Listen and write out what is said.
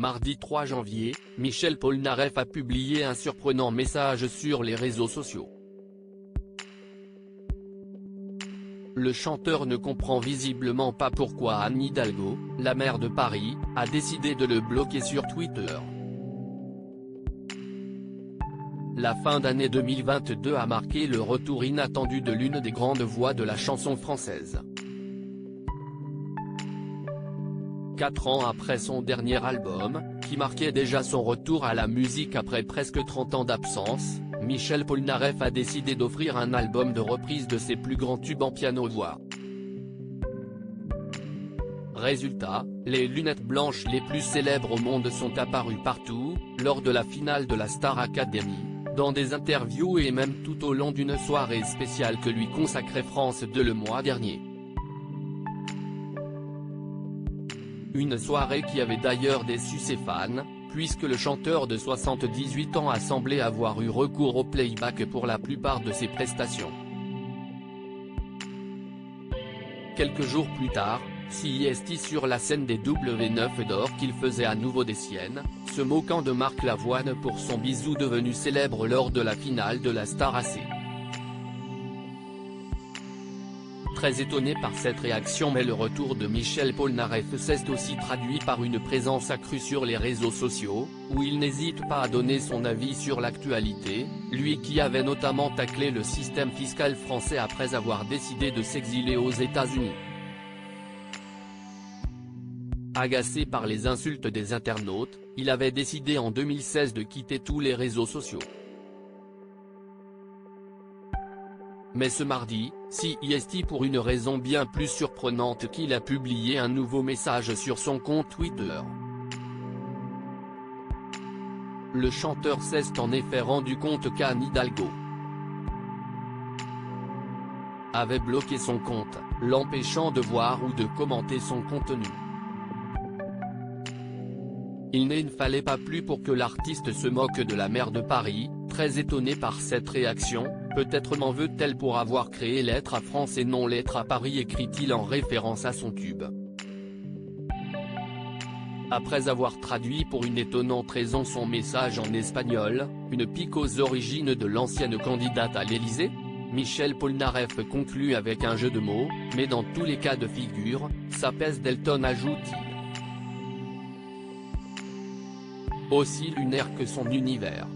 Mardi 3 janvier, Michel Polnareff a publié un surprenant message sur les réseaux sociaux. Le chanteur ne comprend visiblement pas pourquoi Anne Hidalgo, la maire de Paris, a décidé de le bloquer sur Twitter. La fin d'année 2022 a marqué le retour inattendu de l'une des grandes voix de la chanson française. 4 ans après son dernier album, qui marquait déjà son retour à la musique après presque 30 ans d'absence, Michel Polnareff a décidé d'offrir un album de reprise de ses plus grands tubes en piano-voix. Résultat, les lunettes blanches les plus célèbres au monde sont apparues partout, lors de la finale de la Star Academy, dans des interviews et même tout au long d'une soirée spéciale que lui consacrait France 2 le mois dernier. Une soirée qui avait d'ailleurs déçu ses fans, puisque le chanteur de 78 ans a semblé avoir eu recours au playback pour la plupart de ses prestations. Quelques jours plus tard, CIST sur la scène des W9 d'or qu'il faisait à nouveau des siennes, se moquant de Marc Lavoine pour son bisou devenu célèbre lors de la finale de la Star AC. Très étonné par cette réaction, mais le retour de Michel Polnareff s'est aussi traduit par une présence accrue sur les réseaux sociaux, où il n'hésite pas à donner son avis sur l'actualité, lui qui avait notamment taclé le système fiscal français après avoir décidé de s'exiler aux États-Unis. Agacé par les insultes des internautes, il avait décidé en 2016 de quitter tous les réseaux sociaux. Mais ce mardi, CIST pour une raison bien plus surprenante qu'il a publié un nouveau message sur son compte Twitter. Le chanteur s'est en effet rendu compte qu'Anne Hidalgo avait bloqué son compte, l'empêchant de voir ou de commenter son contenu. Il ne fallait pas plus pour que l'artiste se moque de la maire de Paris, très étonné par cette réaction. Peut-être m'en veut-elle pour avoir créé Lettre à France et non Lettre à Paris, écrit-il en référence à son tube. Après avoir traduit pour une étonnante raison son message en espagnol, une pique aux origines de l'ancienne candidate à l'Élysée, Michel Polnareff conclut avec un jeu de mots, mais dans tous les cas de figure, ça pèse Delton, ajoute-t-il. Aussi lunaire que son univers.